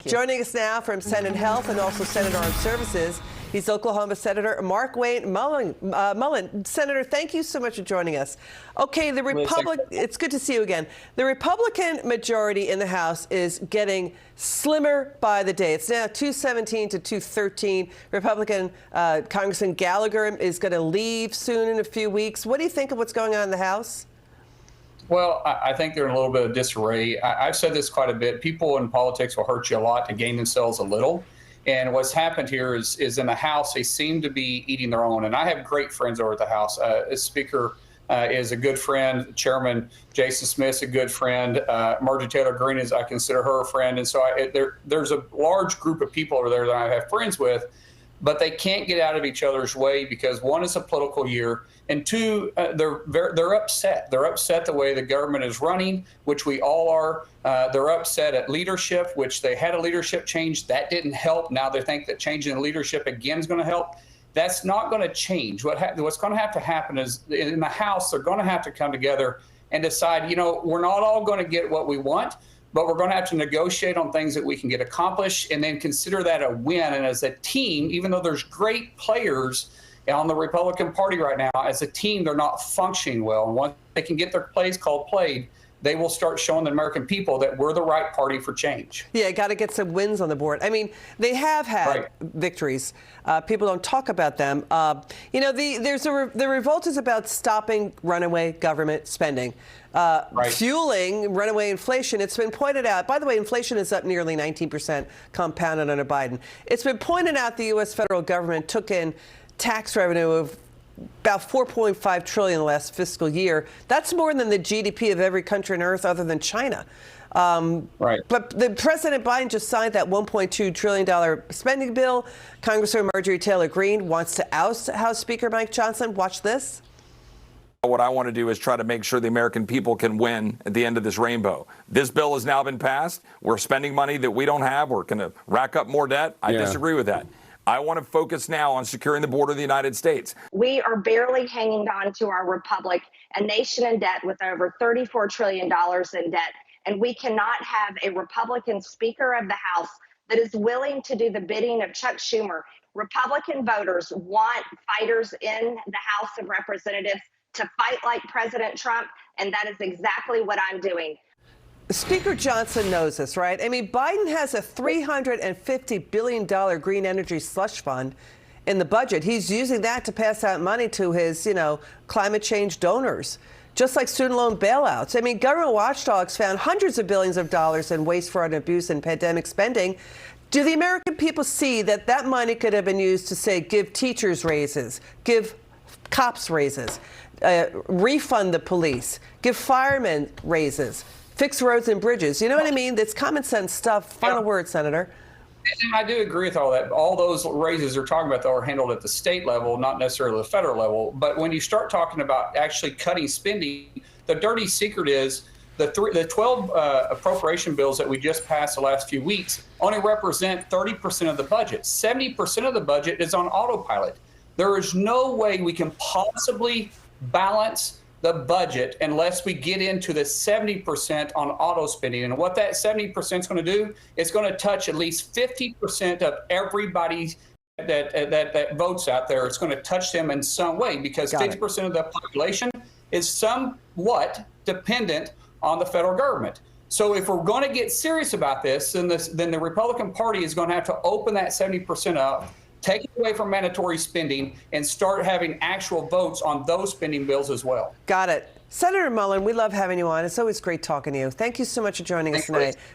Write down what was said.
Joining us now from Senate Health and also Senate Armed Services, he's Oklahoma Senator Markwayne Mullin. Senator, thank you so much for joining us. Okay, it's good to see you again. The Republican majority in the House is getting slimmer by the day. It's now 217 to 213. Republican Congressman Gallagher is going to leave soon in a few weeks. What do you think of what's going on in the House? Well, I think they're in a little bit of disarray. I've said this quite a bit. People in politics will hurt you a lot to gain themselves a little. And what's happened here is in the House, they seem to be eating their own. And I have great friends over at the House. Speaker is a good friend. Chairman Jason Smith's a good friend. Marjorie Taylor Greene is, I consider her a friend. And so there's a large group of people over there that I have friends with. But they can't get out of each other's way because one is a political year, and two, they're upset. They're upset the way the government is running, which we all are. They're upset at leadership, which they had a leadership change. That didn't help. Now they think that changing the leadership again is going to help. That's not going to change. What's going to have to happen is in the House, they're going to have to come together and decide, we're not all going to get what we want, but we're going to have to negotiate on things that we can get accomplished and then consider that a win. And as a team, even though there's great players on the Republican Party right now, as a team, they're not functioning well. And once they can get their plays called played, they will start showing the American people that we're the right party for change. Yeah, got to get some wins on the board. I mean, they have had victories. People don't talk about them. The revolt is about stopping runaway government spending, fueling runaway inflation. It's been pointed out, by the way, inflation is up nearly 19% compounded under Biden. It's been pointed out the U.S. federal government took in tax revenue of about $4.5 trillion last fiscal year. That's more than the GDP of every country on earth other than China. But the President Biden just signed that $1.2 trillion spending bill. Congresswoman Marjorie Taylor Greene wants to oust House Speaker Mike Johnson. Watch this. What I want to do is try to make sure the American people can win at the end of this rainbow. This bill has now been passed. We're spending money that we don't have. We're going to rack up more debt. I disagree with that. I want to focus now on securing the border of the United States. We are barely hanging on to our republic, a nation in debt with over $34 trillion in debt. And we cannot have a Republican Speaker of the House that is willing to do the bidding of Chuck Schumer. Republican voters want fighters in the House of Representatives to fight like President Trump, and that is exactly what I'm doing. Speaker Johnson knows this, right? I mean, Biden has a $350 billion green energy slush fund in the budget. He's using that to pass out money to his, climate change donors, just like student loan bailouts. I mean, government watchdogs found hundreds of billions of dollars in waste, fraud, and abuse and pandemic spending. Do the American people see that that money could have been used to, say, give teachers raises, give cops raises, refund the police, give firemen raises, fix roads and bridges? You know what I mean? That's common sense stuff. Final word, Senator. I do agree with all that. All those raises they're talking about, though, are handled at the state level, not necessarily the federal level. But when you start talking about actually cutting spending, the dirty secret is the 12 appropriation bills that we just passed the last few weeks only represent 30% of the budget. 70% of the budget is on autopilot. There is no way we can possibly balance the budget unless we get into the 70% on auto spending. And what that 70% is going to do, it's going to touch at least 50% of everybody that votes out there. It's going to touch them in some way because 50% of the population is somewhat dependent on the federal government. So if we're going to get serious about this, then the Republican Party is going to have to open that 70% up, take it away from mandatory spending, and start having actual votes on those spending bills as well. Got it. Senator Mullin, we love having you on. It's always great talking to you. Thank you so much for joining us tonight.